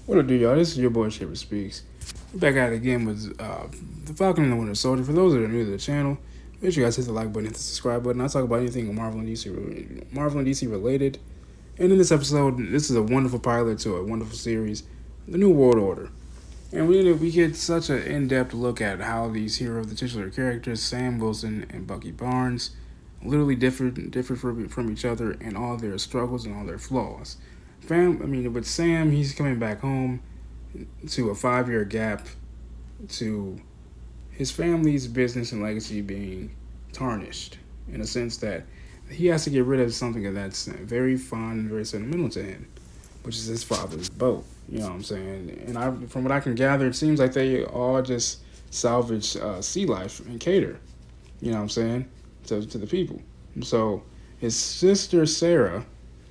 What up, do y'all? This is your boy Shaver Speaks. We're back at it again with the Falcon and the Winter Soldier. For those that are new to the channel, make sure you guys hit the like button, hit the subscribe button. I talk about anything Marvel and DC related. And in this episode, this is a wonderful pilot to a wonderful series, The New World Order. And we get such an in-depth look at how these the titular characters, Sam, Wilson, and Bucky Barnes, literally differ from each other in all their struggles and all their flaws. With Sam, he's coming back home to a 5-year gap to his family's business and legacy being tarnished, in a sense that he has to get rid of something that's very fond and very sentimental to him, which is his father's boat. You know what I'm saying? And from what I can gather, it seems like they all just salvage sea life and cater, you know what I'm saying, to the people. And so his sister Sarah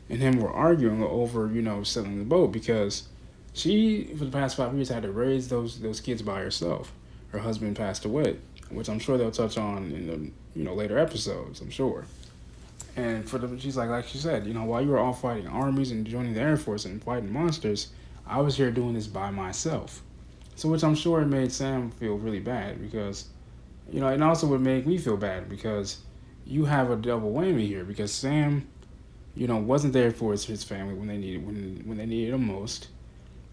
and him were arguing over, selling the boat because she, for the past 5 years, had to raise those kids by herself. Her husband passed away, which I'm sure they'll touch on in the later episodes, I'm sure. And she's like she said, while you were all fighting armies and joining the Air Force and fighting monsters, I was here doing this by myself. So which I'm sure it made Sam feel really bad because, and also would make me feel bad because you have a double whammy here because Sam, wasn't there for his family when they needed him most.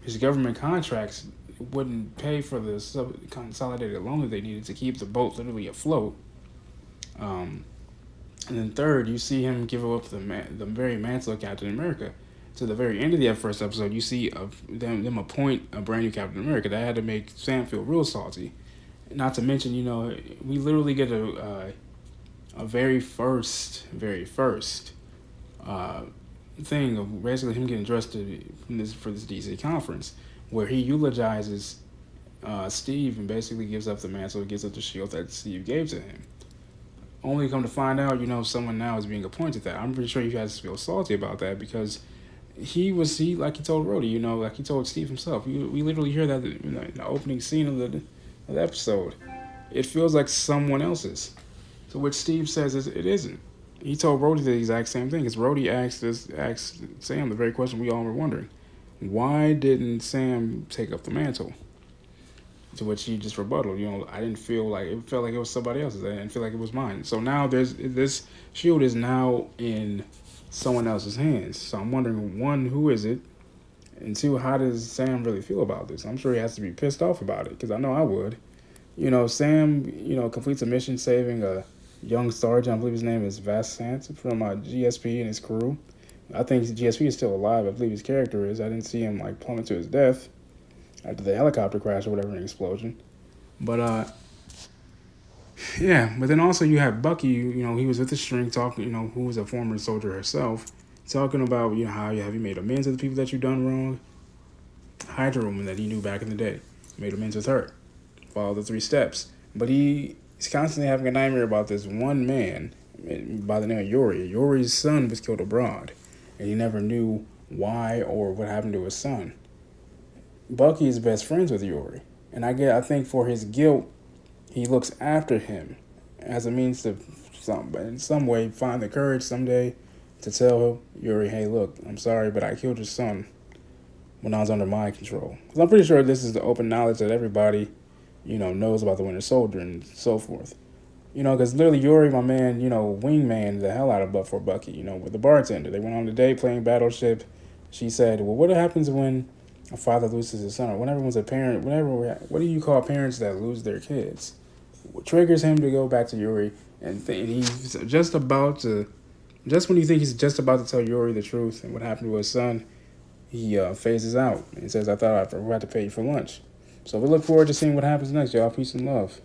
His government contracts wouldn't pay for the consolidated loan that they needed to keep the boat literally afloat. And then third, you see him give up the very mantle of Captain America. To the very end of the first episode, you see them appoint a brand new Captain America. That had to make Sam feel real salty. Not to mention, we literally get a very first thing of basically him getting dressed for this DC conference, where he eulogizes Steve and basically gives up the mantle, gives up the shield that Steve gave to him. Only come to find out, someone now is being appointed that. I'm pretty sure you guys feel salty about that because he like he told Rhodey, like he told Steve himself. We literally hear that in the opening scene of the episode. It feels like someone else's. So which Steve says it isn't. He told Rhodey the exact same thing. Because Rhodey asked Sam the very question we all were wondering. Why didn't Sam take up the mantle? To which he just rebutted, I didn't feel like it felt like it was somebody else's. I didn't feel like it was mine. So now this shield is now in someone else's hands. So I'm wondering, one, who is it? And two, how does Sam really feel about this? I'm sure he has to be pissed off about it because I know I would. Sam, completes a mission saving a young sergeant. I believe his name is Vassant from GSP and his crew. I think GSP is still alive. I believe his character is. I didn't see him plummet to his death after the helicopter crash or whatever, an explosion. But yeah. But then also you have Bucky. He was with the string talking. Who was a former soldier herself, talking about how have you made amends with the people that you done wrong. Hydra woman that he knew back in the day, made amends with her. Follow the 3 steps. But he's constantly having a nightmare about this one man by the name of Yori. Yori's son was killed abroad, and he never knew why or what happened to his son. Bucky is best friends with Yori, and I think for his guilt, he looks after him as a means to in some way find the courage someday to tell Yori, hey, look, I'm sorry, but I killed your son when I was under my control. Because I'm pretty sure this is the open knowledge that everybody knows about the Winter Soldier and so forth. Because literally Yuri, my man, wingman the hell out of for Bucky, with the bartender. They went on a date playing Battleship. She said, well, what happens when a father loses his son? Or when everyone's a parent, what do you call parents that lose their kids? What triggers him to go back to Yuri, and he's when you think he's just about to tell Yuri the truth and what happened to his son, he phases out and says, I thought I had to pay you for lunch. So we look forward to seeing what happens next, y'all. Peace and love.